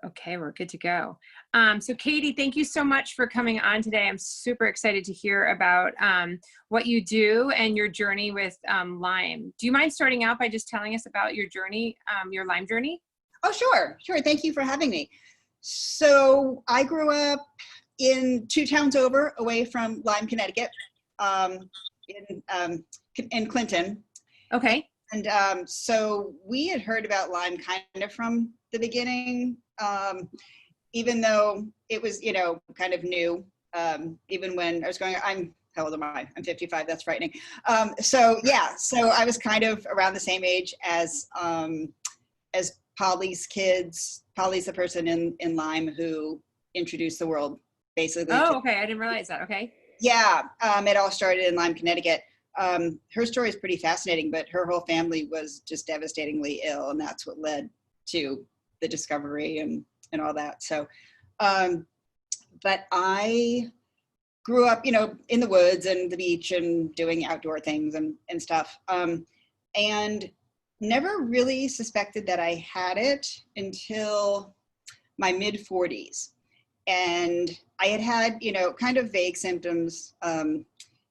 Okay, we're good to go. So Katie, thank you so much for coming on today. I'm super excited to hear about what you do and your journey with Lyme. Do you mind starting out by just telling us about your journey, your Lyme journey? Oh, sure. Sure. Thank you for having me. So I grew up in 2 towns over away from Lyme, Connecticut, um, in Clinton. Okay. And so we had heard about Lyme kind of from the beginning, even though it was, kind of new. Even when I was how old am I? I'm 55. That's frightening. So I was kind of around the same age as Polly's kids. Polly's the person in Lyme who introduced the world, basically. Oh, okay. I didn't realize that. Okay. Yeah, it all started in Lyme, Connecticut. Her story is pretty fascinating, but her whole family was just devastatingly ill, and that's what led to the discovery and all that. So, but I grew up, in the woods and the beach and doing outdoor things and stuff, and never really suspected that I had it until my mid-40s. And I had, kind of vague symptoms,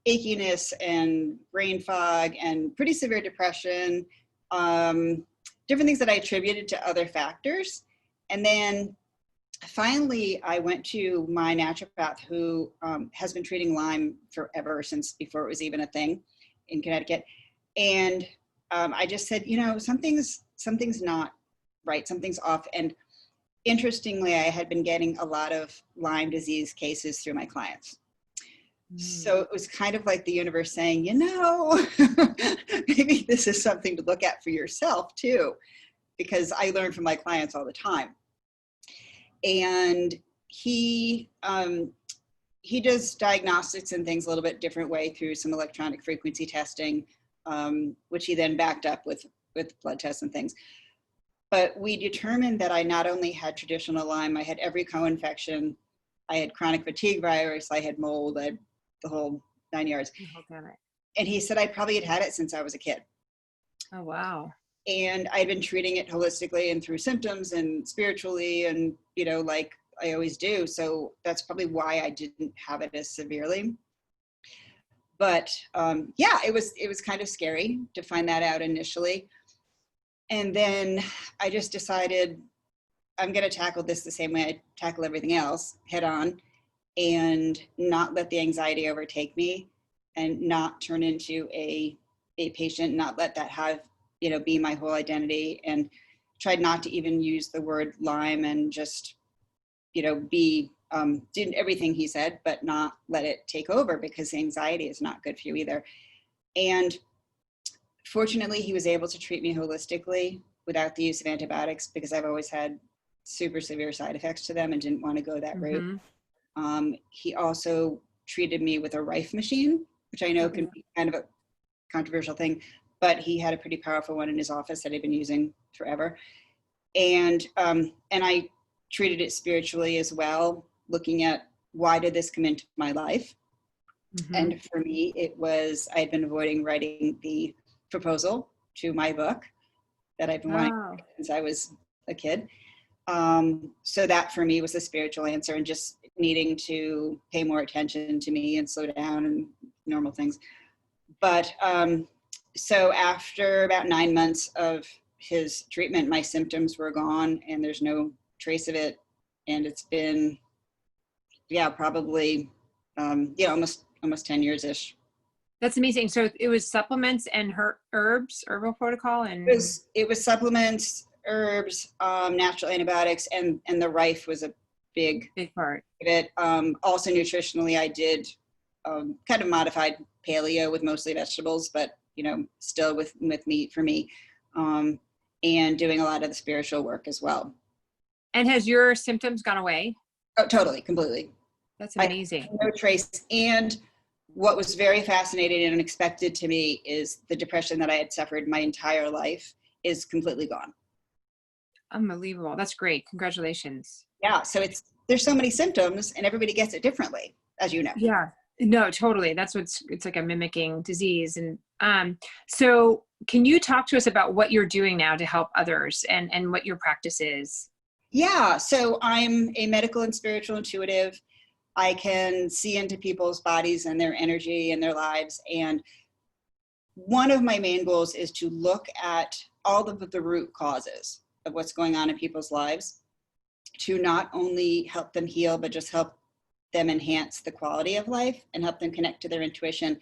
achiness and brain fog and pretty severe depression, different things that I attributed to other factors. And then finally, I went to my naturopath who has been treating Lyme forever, since before it was even a thing in Connecticut. And I just said, something's not right, something's off. And interestingly, I had been getting a lot of Lyme disease cases through my clients. So it was kind of like the universe saying, maybe this is something to look at for yourself too, because I learn from my clients all the time. And he does diagnostics and things a little bit different way through some electronic frequency testing, which he then backed up with blood tests and things. But we determined that I not only had traditional Lyme, I had every co-infection, I had chronic fatigue virus, I had mold, I had the whole 9 yards. And he said I probably had it since I was a kid. Oh, wow. And I'd been treating it holistically and through symptoms and spiritually and, like I always do. So that's probably why I didn't have it as severely. But it was kind of scary to find that out initially. And then I just decided I'm going to tackle this the same way I tackle everything else, head on, and not let the anxiety overtake me and not turn into a patient, not let that have, be my whole identity, and tried not to even use the word Lyme and just, did everything he said, but not let it take over, because anxiety is not good for you either. And fortunately, he was able to treat me holistically without the use of antibiotics, because I've always had super severe side effects to them and didn't want to go that route. He also treated me with a Rife machine, which I know can be kind of a controversial thing, but he had a pretty powerful one in his office that I've been using forever. And I treated it spiritually as well, looking at why did this come into my life? And for me, it was, I had been avoiding writing the proposal to my book that I've been wanting since I was a kid. So that for me was a spiritual answer, and just needing to pay more attention to me and slow down and normal things. But so after about 9 months of his treatment, my symptoms were gone and there's no trace of it. And it's been, probably, almost 10 years ish. That's amazing. So it was supplements and herbal protocol, and it was supplements, herbs, natural antibiotics, and the Rife was a big part of it. Also nutritionally, I did kind of modified paleo with mostly vegetables, but still with meat for me, and doing a lot of the spiritual work as well. And has your symptoms gone away? Oh, totally, completely. That's amazing. No trace. And what was very fascinating and unexpected to me is the depression that I had suffered my entire life is completely gone. Unbelievable. That's great. Congratulations. Yeah. So there's so many symptoms and everybody gets it differently, as you know. Yeah, no, totally. It's like a mimicking disease. And so can you talk to us about what you're doing now to help others and what your practice is? Yeah, so I'm a medical and spiritual intuitive. I can see into people's bodies and their energy and their lives. And one of my main goals is to look at all of the root causes of what's going on in people's lives, to not only help them heal, but just help them enhance the quality of life and help them connect to their intuition.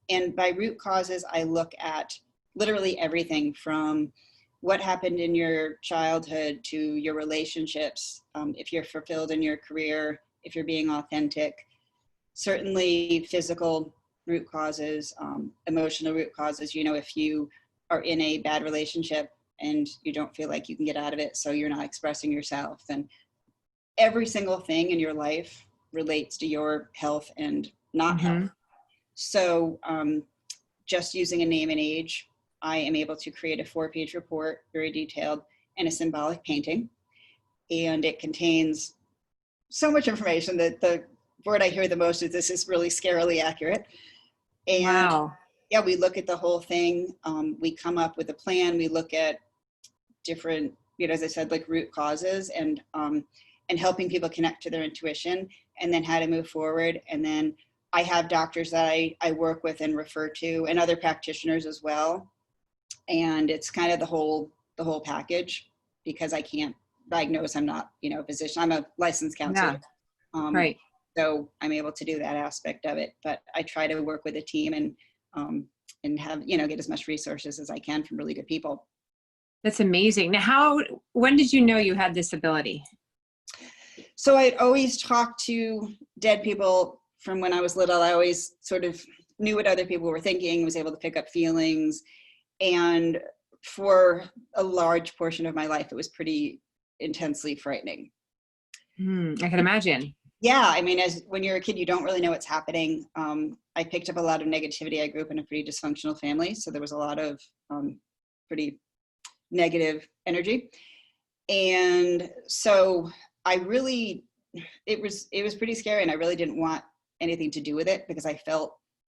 And by root causes, I look at literally everything from what happened in your childhood to your relationships, if you're fulfilled in your career, if you're being authentic, certainly physical root causes, emotional root causes. You know, if you are in a bad relationship and you don't feel like you can get out of it, so you're not expressing yourself, and every single thing in your life relates to your health and not health. Mm-hmm. So just using a name and age, I am able to create a 4-page report, very detailed, and a symbolic painting. And it contains so much information that the word I hear the most is this is really scarily accurate. And Wow. yeah, we look at the whole thing. We come up with a plan. We look at different, you know, as I said, like root causes, and helping people connect to their intuition, and then how to move forward. And then I have doctors that I work with and refer to, and other practitioners as well. And it's kind of the whole package, because I can't diagnose. I'm not, you know, a physician. I'm a licensed counselor. Yeah. Um, Right. so I'm able to do that aspect of it, but I try to work with a team and have, you know, get as much resources as I can from really good people. That's amazing. Now, when did you know you had this ability? So I'd always talked to dead people from when I was little. I always sort of knew what other people were thinking, was able to pick up feelings. And for a large portion of my life, it was pretty intensely frightening. I can imagine. Yeah, I mean, as when you're a kid, you don't really know what's happening. I picked up a lot of negativity. I grew up in a pretty dysfunctional family, so there was a lot of pretty negative energy. And so I really, it was pretty scary, and I really didn't want anything to do with it because I felt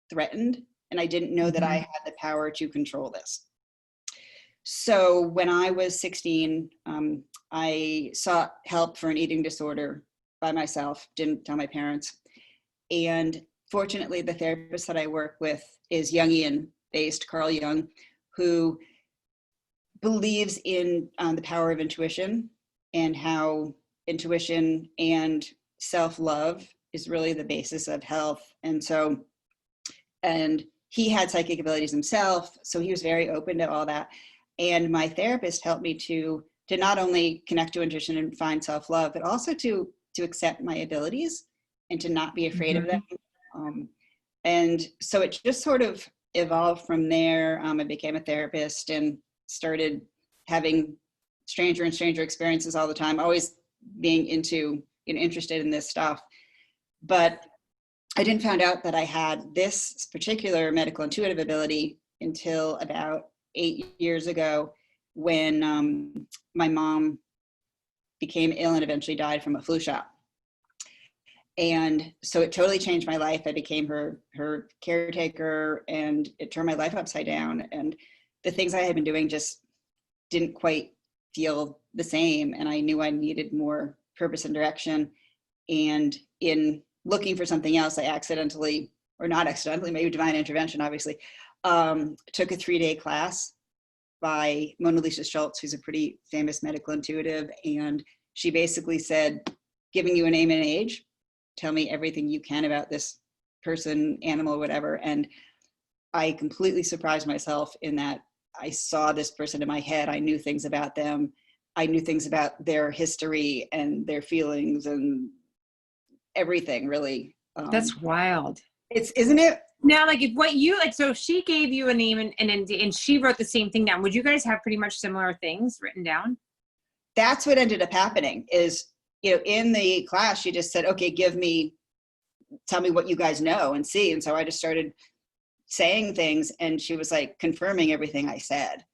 threatened, and I didn't know that I had the power to control this. So when I was 16, I sought help for an eating disorder by myself, didn't tell my parents. And fortunately, the therapist that I work with is Jungian based, Carl Jung, who believes in the power of intuition, and how intuition and self-love is really the basis of health. And so, and he had psychic abilities himself, so he was very open to all that. And my therapist helped me to not only connect to intuition and find self-love, but also to accept my abilities and to not be afraid of them. And so it just sort of evolved from there. I became a therapist and started having stranger and stranger experiences all the time, always being into, you know, interested in this stuff. But I didn't find out that I had this particular medical intuitive ability until about 8 years ago, when my mom became ill and eventually died from a flu shot. And so it totally changed my life. I became her caretaker, and it turned my life upside down. And the things I had been doing just didn't quite feel the same. And I knew I needed more purpose and direction. And in looking for something else, I accidentally, or not accidentally, maybe divine intervention, obviously, took a 3-day class by Mona Lisa Schultz, who's a pretty famous medical intuitive. And she basically said, giving you a name and an age, tell me everything you can about this person, animal, whatever. And I completely surprised myself in that I saw this person in my head. I knew things about them. I knew things about their history and their feelings and everything, really. That's wild. Isn't it? Now, like, if what you like, so if she gave you a name and she wrote the same thing down, would you guys have pretty much similar things written down? That's what ended up happening is, you know, in the class, she just said, okay, tell me what you guys know and see. And so I just started saying things, and she was like confirming everything I said,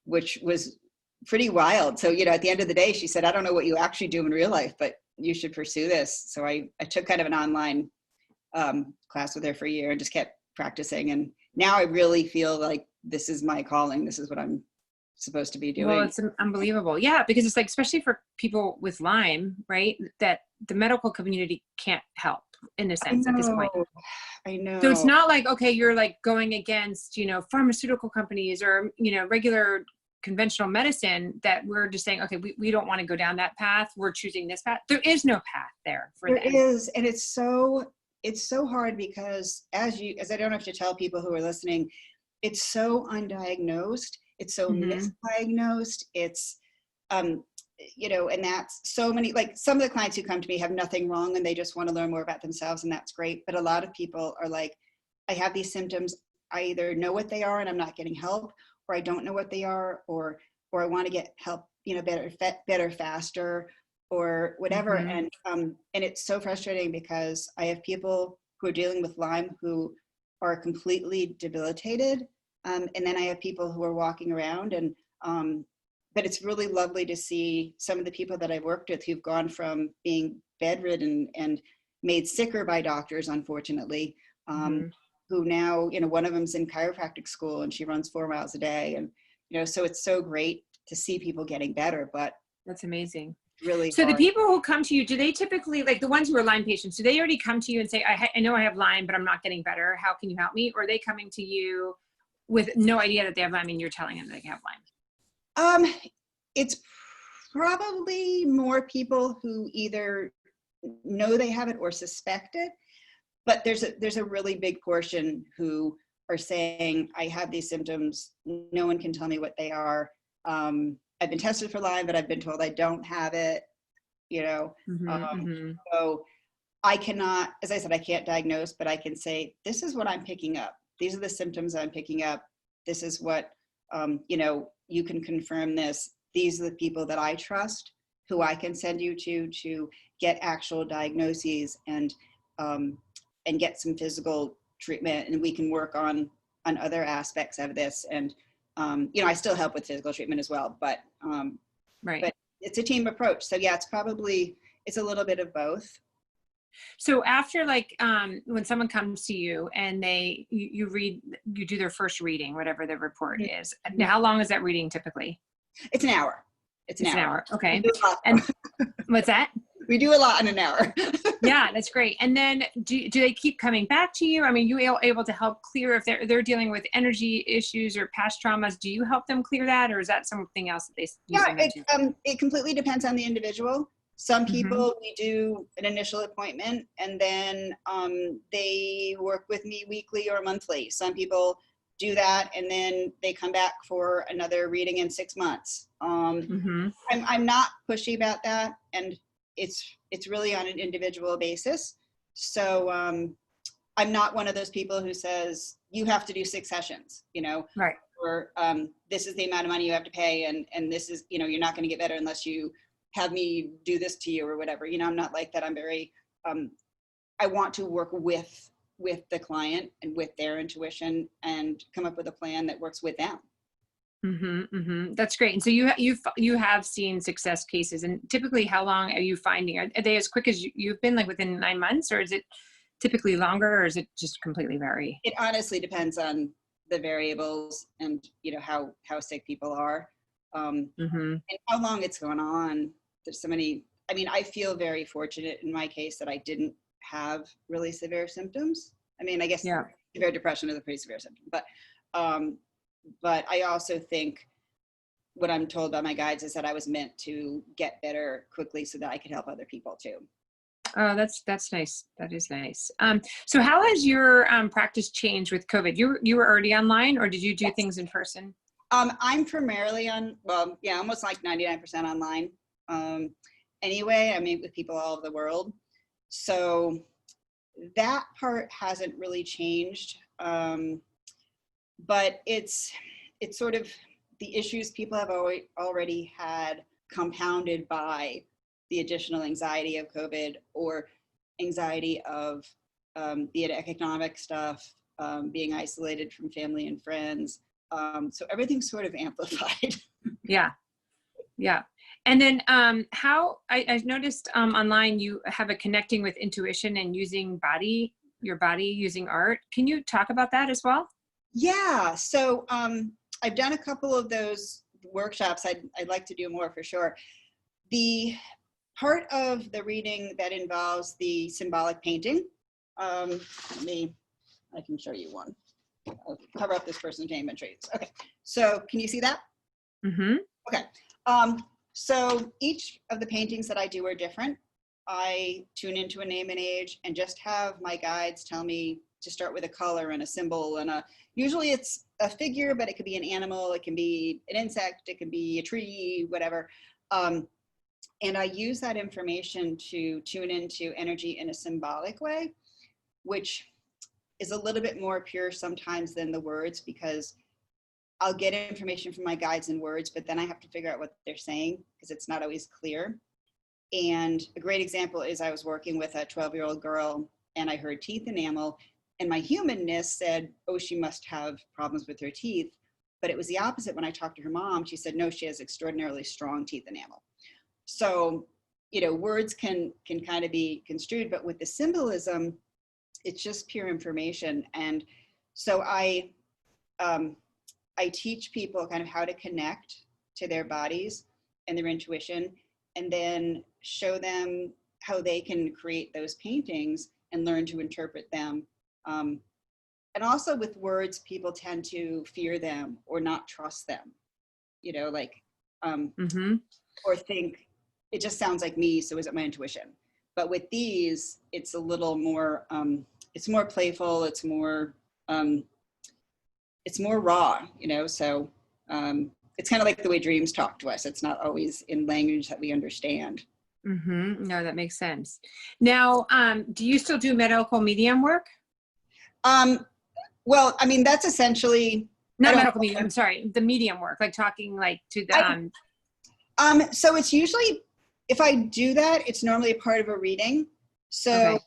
which was pretty wild. So, you know, at the end of the day, she said, I don't know what you actually do in real life, but you should pursue this. So I took kind of an online class with her for a year and just kept practicing. And now I really feel like this is my calling. This is what I'm supposed to be Well, doing. it's unbelievable. Yeah, because it's like, especially for people with Lyme, right? That the medical community can't help in a I sense at this point. know. I So it's know. not like, okay, you're like going against, pharmaceutical companies or, regular conventional medicine, that we're just saying, okay, we don't want to go down that path. We're choosing this path. There is no path there for There them. is, and it's so hard because as I don't have to tell people who are listening, it's so undiagnosed, it's so misdiagnosed, it's and that's so many, like some of the clients who come to me have nothing wrong and they just want to learn more about themselves, and that's great. But a lot of people are like, I have these symptoms, I either know what they are and I'm not getting help, or I don't know what they are, or I want to get help, better faster, or whatever. And it's so frustrating because I have people who are dealing with Lyme who are completely debilitated, and then I have people who are walking around, and but it's really lovely to see some of the people that I've worked with who've gone from being bedridden and made sicker by doctors, unfortunately, who now, one of them's in chiropractic school and she runs 4 miles a day. And, so it's so great to see people getting better, but that's amazing. Really so hard. The people who come to you, do they typically, like the ones who are Lyme patients, do they already come to you and say, I know I have Lyme, but I'm not getting better. How can you help me? Or are they coming to you with no idea that they have Lyme and you're telling them they have Lyme? It's probably more people who either know they have it or suspect it, but there's a really big portion who are saying, I have these symptoms, no one can tell me what they are. I've been tested for Lyme, but I've been told I don't have it, So I cannot, as I said, I can't diagnose, but I can say, this is what I'm picking up. These are the symptoms I'm picking up. This is what, you can confirm this. These are the people that I trust, who I can send you to get actual diagnoses and get some physical treatment, and we can work on other aspects of this. And I still help with physical treatment as well, but right. But it's a team approach. So yeah, it's a little bit of both. So after when someone comes to you and you do their first reading, whatever the report is, now how long is that reading typically? It's an hour. It's an hour. Okay. And what's that? We do a lot in an hour. Yeah, that's great. And then do they keep coming back to you? I mean, you able to help clear if they're dealing with energy issues or past traumas? Do you help them clear that, or is that something else that it completely depends on the individual. Some people, we do an initial appointment and then they work with me weekly or monthly. Some people do that and then they come back for another reading in 6 months. I'm not pushy about that, and it's really on an individual basis. So I'm not one of those people who says you have to do 6 sessions, right? Or this is the amount of money you have to pay, and this is, you're not going to get better unless you have me do this to you or whatever. I'm not like that. I'm very I want to work with the client and with their intuition and come up with a plan that works with them. That's great. And so you have seen success cases, and typically how long are you finding? Are they as quick as you've been, like within 9 months, or is it typically longer, or is it just completely vary? It honestly depends on the variables and how sick people are, and how long it's going on. There's so many. I mean, I feel very fortunate in my case that I didn't have really severe symptoms. I mean, I guess severe depression is a pretty severe symptom, but I also think what I'm told by my guides is that I was meant to get better quickly so that I could help other people too. Oh, that's nice. That is nice. So how has your practice changed with COVID? You were already online, or did you do things in person? I'm primarily almost like 99% online. Anyway, I meet with people all over the world. So that part hasn't really changed. But it's sort of the issues people have already had compounded by the additional anxiety of COVID, or anxiety of the economic stuff, being isolated from family and friends. So everything's sort of amplified. Yeah. And then I've noticed online you have a connecting with intuition and using your body using art. Can you talk about that as well? Yeah, so I've done a couple of those workshops, I'd like to do more for sure. The part of the reading that involves the symbolic painting, I can show you one. I'll cover up this person's name and traits. Okay, so can you see that? Mm-hmm. Okay, so each of the paintings that I do are different. I tune into a name and age and just have my guides tell me to start with a color and a symbol and usually it's a figure, but it could be an animal, it can be an insect, it can be a tree, whatever. And I use that information to tune into energy in a symbolic way, which is a little bit more pure sometimes than the words, because I'll get information from my guides in words, but then I have to figure out what they're saying because it's not always clear. And a great example is I was working with a 12-year-old girl and I heard teeth enamel, and my humanness said, oh, she must have problems with her teeth. But it was the opposite when I talked to her mom. She said, no, she has extraordinarily strong teeth enamel. So, you know, words can kind of be construed, but with the symbolism, it's just pure information. And so I teach people kind of how to connect to their bodies and their intuition, and then show them how they can create those paintings and learn to interpret them. And also with words, people tend to fear them or not trust them, you know, like, or think it just sounds like me, so is it my intuition? But with these, it's a little more, it's more playful, it's more raw, you know, so it's kind of like the way dreams talk to us. It's not always in language that we understand. Mm-hmm. No, that makes sense. Now, do you still do medical medium work? Well, I mean, that's essentially not medical medium. I'm sorry, the medium work, like talking like to the. So it's usually, if I do that, it's normally a part of a reading. So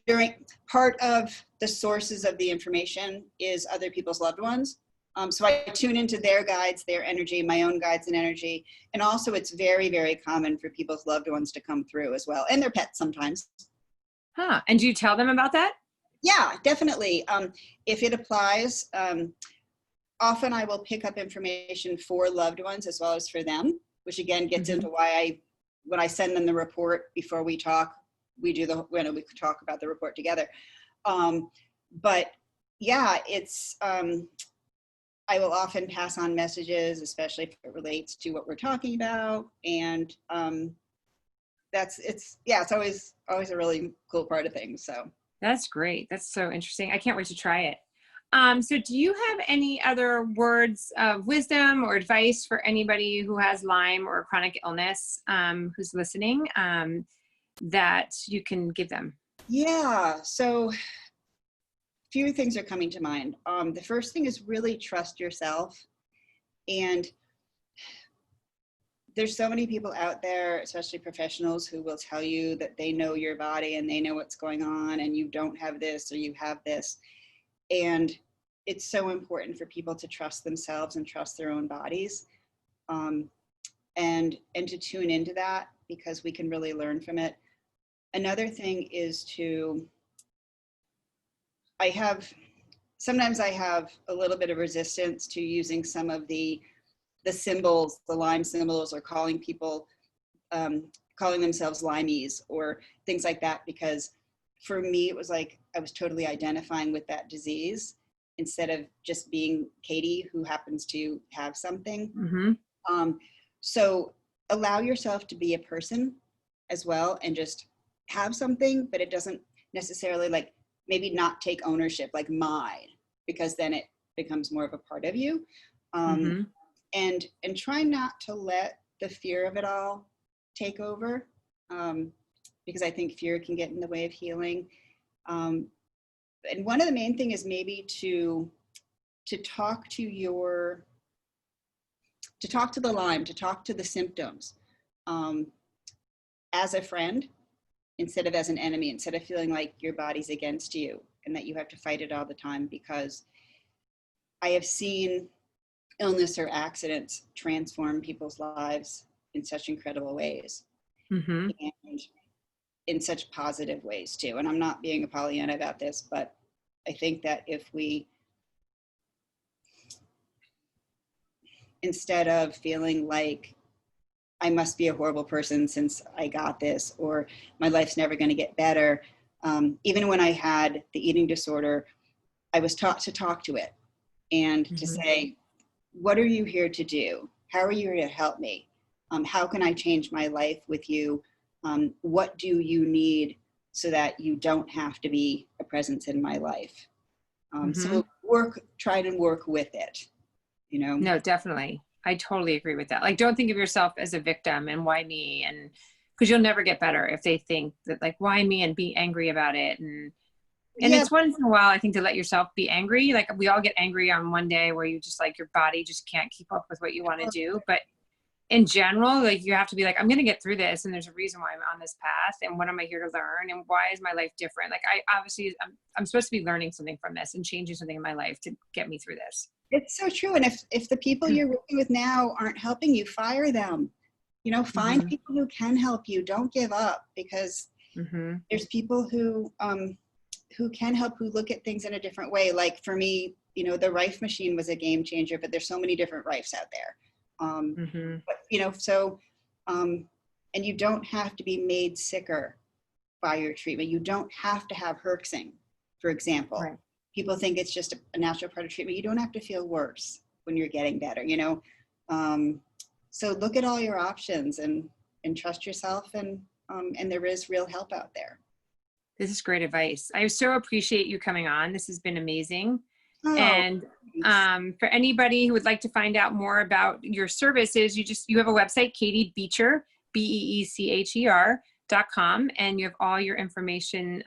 during part of the sources of the information is other people's loved ones. So I tune into their guides, their energy, my own guides and energy. And also it's very, very common for people's loved ones to come through as well, and their pets sometimes. Huh. And do you tell them about that? Yeah, definitely. If it applies, often I will pick up information for loved ones as well as for them, which again gets into why when I send them the report before we talk, we talk about the report together. But yeah, it's, I will often pass on messages, especially if it relates to what we're talking about. And it's always a really cool part of things. So that's great. That's so interesting. I can't wait to try it. So do you have any other words of wisdom or advice for anybody who has Lyme or chronic illness, who's listening, that you can give them? Yeah, so few things are coming to mind. The first thing is really trust yourself. And there's so many people out there, especially professionals, who will tell you that they know your body and they know what's going on and you don't have this or you have this. And it's so important for people to trust themselves and trust their own bodies, and to tune into that, because we can really learn from it. Another thing is sometimes I have a little bit of resistance to using some of the symbols, the Lyme symbols, or calling people, calling themselves Lymies or things like that, because for me, it was like I was totally identifying with that disease instead of just being Katie who happens to have something. So allow yourself to be a person as well and just have something, but it doesn't necessarily, like, maybe not take ownership, like mine, because then it becomes more of a part of you. And try not to let the fear of it all take over, because I think fear can get in the way of healing. And one of the main thing is maybe to talk to the Lyme, to talk to the symptoms as a friend instead of as an enemy, instead of feeling like your body's against you and that you have to fight it all the time, because I have seen illness or accidents transform people's lives in such incredible ways, and in such positive ways too. And I'm not being a Pollyanna about this, but I think that if we instead of feeling like I must be a horrible person since I got this, or my life's never going to get better. Even when I had the eating disorder, I was taught to talk to it and to say, what are you here to do? How are you here to help me? How can I change my life with you? What do you need so that you don't have to be a presence in my life? So try to work with it, you know? No, definitely. I totally agree with that. Like, don't think of yourself as a victim and why me, and because you'll never get better if they think that, like, why me, and be angry about it. And it's once in a while, I think, to let yourself be angry. Like, we all get angry on one day where you just, like, your body just can't keep up with what you want to do. But in general, like, you have to be like, I'm going to get through this. And there's a reason why I'm on this path. And what am I here to learn? And why is my life different? Like, I'm supposed to be learning something from this and changing something in my life to get me through this. It's so true. And if the people you're working with now aren't helping you, fire them. You know, find people who can help you. Don't give up, because there's people who can help, who look at things in a different way. Like for me, you know, the Rife machine was a game changer, but there's so many different Rifes out there. But, you know, so, and you don't have to be made sicker by your treatment. You don't have to have herxing, for example. Right. People think it's just a natural part of treatment. You don't have to feel worse when you're getting better, you know? So look at all your options and trust yourself, and there is real help out there. This is great advice. I so appreciate you coming on. This has been amazing. Oh, and for anybody who would like to find out more about your services, you have a website, Katie Beecher, BEECHER.com, and you have all your information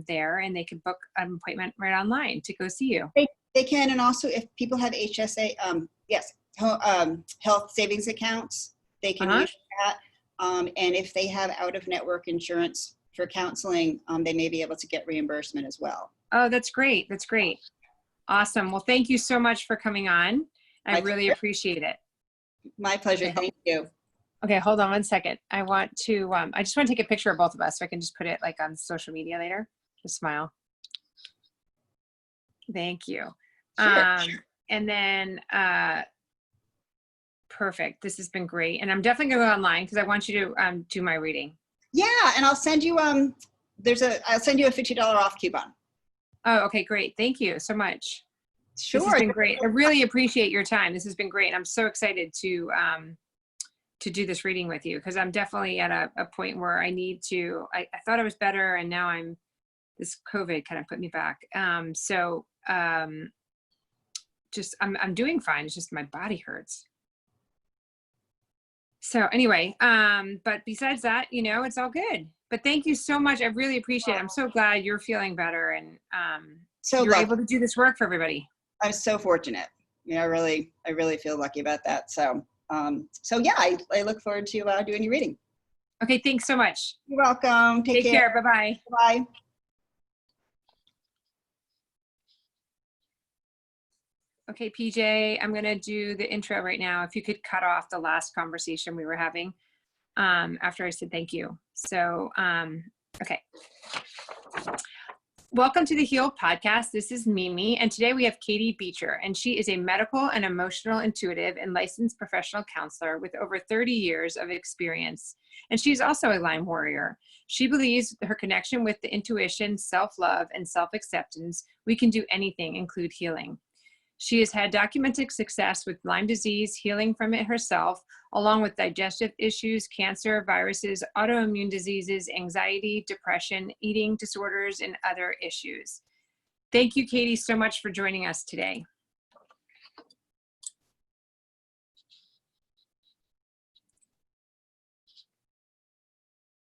there, and they can book an appointment right online to go see you. They can, and also if people have HSA, health savings accounts, they can use that. And if they have out-of-network insurance for counseling, they may be able to get reimbursement as well. Oh, that's great. That's great. Awesome. Well, thank you so much for coming on. I really appreciate it. My pleasure. Okay. Thank you. Okay, hold on one second. I just want to take a picture of both of us so I can just put it like on social media later. Just smile. Thank you. Sure. And then, perfect. This has been great. And I'm definitely going to go online because I want you to do my reading. Yeah, and I'll send you I'll send you a $50 off coupon. Oh, okay, great. Thank you so much. Sure. This has been great. I really appreciate your time. This has been great. And I'm so excited to do this reading with you, because I'm definitely at a point where I need to, I thought I was better, and now this COVID kind of put me back. I'm doing fine. It's just my body hurts. So anyway, but besides that, you know, it's all good. But thank you so much. I really appreciate it. I'm so glad you're feeling better, and you're able to do this work for everybody. I'm so fortunate. You know, I really feel lucky about that. So yeah, I look forward to doing your reading. Okay, thanks so much. You're welcome. Take care. Bye-bye. Bye. Okay, PJ, I'm going to do the intro right now. If you could cut off the last conversation we were having after I said thank you. So, okay. Welcome to the Heal podcast. This is Mimi, and today we have Katie Beecher, and she is a medical and emotional intuitive and licensed professional counselor with over 30 years of experience. And she's also a Lyme warrior. She believes her connection with the intuition, self-love, and self-acceptance, we can do anything, include healing. She has had documented success with Lyme disease, healing from it herself, along with digestive issues, cancer, viruses, autoimmune diseases, anxiety, depression, eating disorders, and other issues. Thank you, Katie, so much for joining us today.